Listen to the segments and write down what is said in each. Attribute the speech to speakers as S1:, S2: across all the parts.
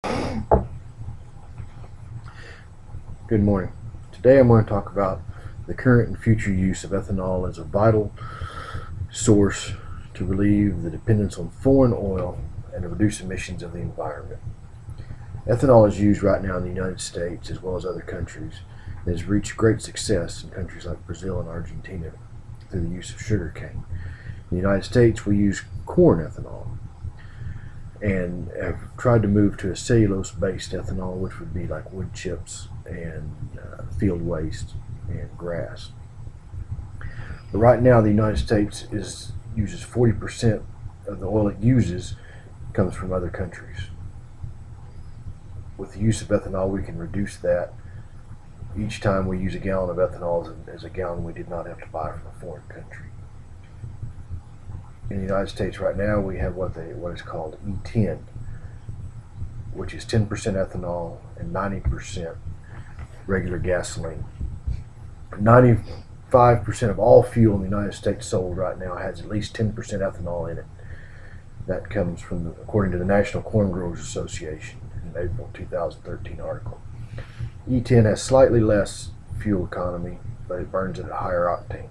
S1: Good morning. Today I'm going to talk about the current and future use of ethanol as a vital source to relieve the dependence on foreign oil and to reduce emissions of the environment. Ethanol is used right now in the United States as well as other countries and has reached great success in countries like Brazil and Argentina through the use of sugarcane. In the United States we use corn ethanol and have tried to move to a cellulose-based ethanol, which would be like wood chips and field waste and grass. But right now, the United States uses 40% of the oil it uses comes from other countries. With the use of ethanol, we can reduce that. Each time we use a gallon of ethanol as a gallon we did not have to buy from a foreign country. In the United States right now, we have what is called E10, which is 10% ethanol and 90% regular gasoline. 95% of all fuel in the United States sold right now has at least 10% ethanol in it. That comes from, according to the National Corn Growers Association, in an April 2013 article. E10 has slightly less fuel economy, but it burns at a higher octane.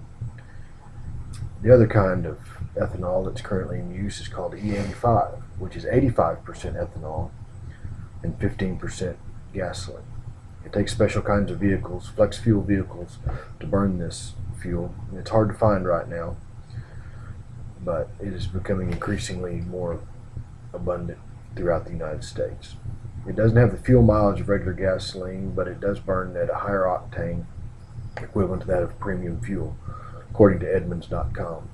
S1: The other kind of ethanol that's currently in use is called E85, which is 85% ethanol and 15% gasoline. It takes special kinds of vehicles, flex fuel vehicles, to burn this fuel. And it's hard to find right now, but it is becoming increasingly more abundant throughout the United States. It doesn't have the fuel mileage of regular gasoline, but it does burn at a higher octane, equivalent to that of premium fuel, according to Edmunds.com.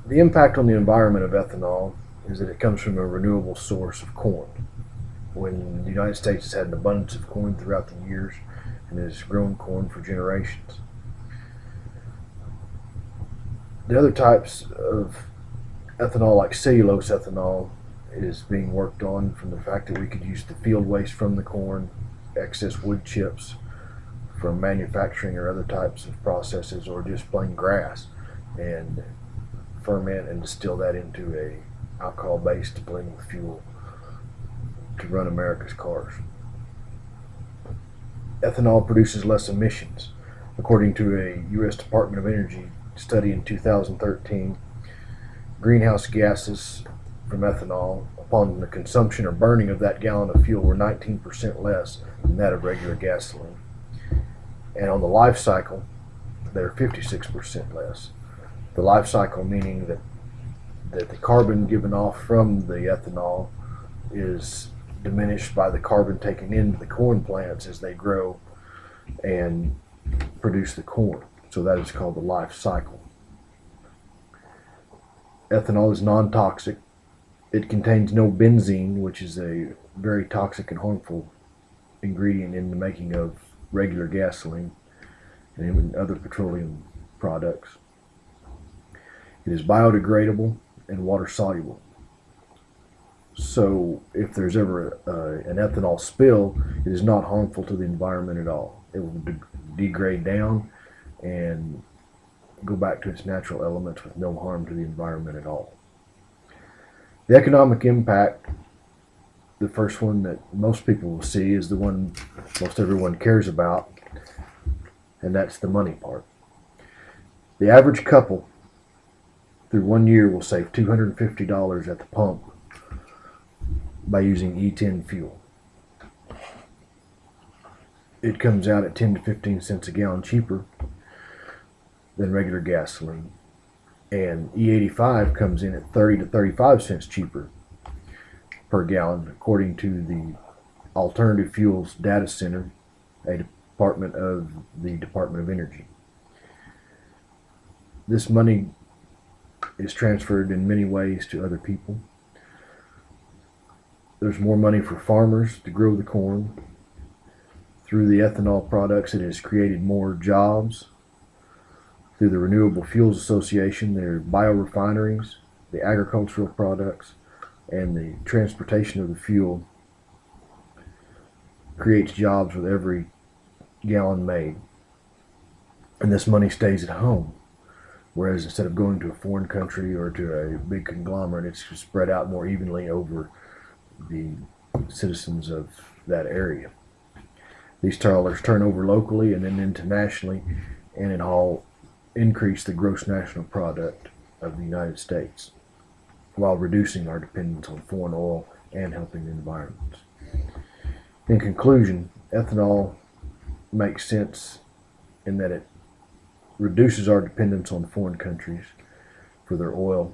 S1: The impact on the environment of ethanol is that it comes from a renewable source of corn. When the United States has had an abundance of corn throughout the years and has grown corn for generations. The other types of ethanol, like cellulose ethanol, is being worked on from the fact that we could use the field waste from the corn, excess wood chips from manufacturing or other types of processes, or just plain grass, and ferment and distill that into a alcohol-based blending fuel to run America's cars. Ethanol produces less emissions. According to a U.S. Department of Energy study in 2013, greenhouse gases from ethanol upon the consumption or burning of that gallon of fuel were 19% less than that of regular gasoline. And on the life cycle, they're 56% less. The life cycle meaning that the carbon given off from the ethanol is diminished by the carbon taken into the corn plants as they grow and produce the corn. So that is called the life cycle. Ethanol is non-toxic. It contains no benzene, which is a very toxic and harmful ingredient in the making of regular gasoline and even other petroleum products. It is biodegradable and water soluble. So if there's ever an ethanol spill, it is not harmful to the environment at all. It will degrade down and go back to its natural elements with no harm to the environment at all. The economic impact, the first one that most people will see, is the one most everyone cares about, and that's the money part. The average couple through 1 year will save $250 at the pump by using E10 fuel. It comes out at 10 to 15 cents a gallon cheaper than regular gasoline, and E85 comes in at 30 to 35 cents cheaper per gallon, according to the Alternative Fuels Data Center, a department of the Department of Energy. This money is transferred in many ways to other people. There's more money for farmers to grow the corn. Through the ethanol products, it has created more jobs. Through the Renewable Fuels Association, there are biorefineries, the agricultural products, and the transportation of the fuel creates jobs with every gallon made. And this money stays at home. Whereas instead of going to a foreign country or to a big conglomerate, it's spread out more evenly over the citizens of that area. These dollars turn over locally and then internationally, and it all increase the gross national product of the United States while reducing our dependence on foreign oil and helping the environment. In conclusion, ethanol makes sense in that it reduces our dependence on foreign countries for their oil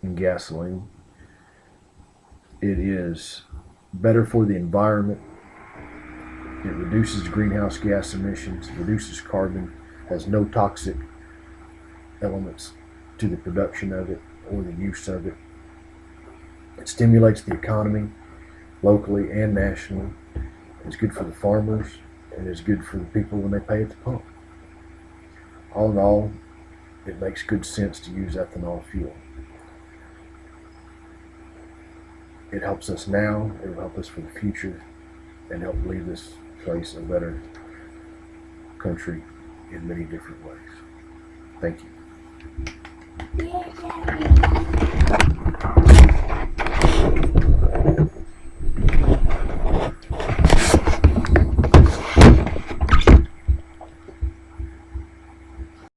S1: and gasoline. It is better for the environment. It reduces greenhouse gas emissions, reduces carbon, has no toxic elements to the production of it or the use of it. It stimulates the economy locally and nationally. It's good for the farmers, and it's good for the people when they pay at the pump. All in all, it makes good sense to use ethanol fuel. It helps us now, it will help us for the future, and help leave this place a better country in many different ways. Thank you.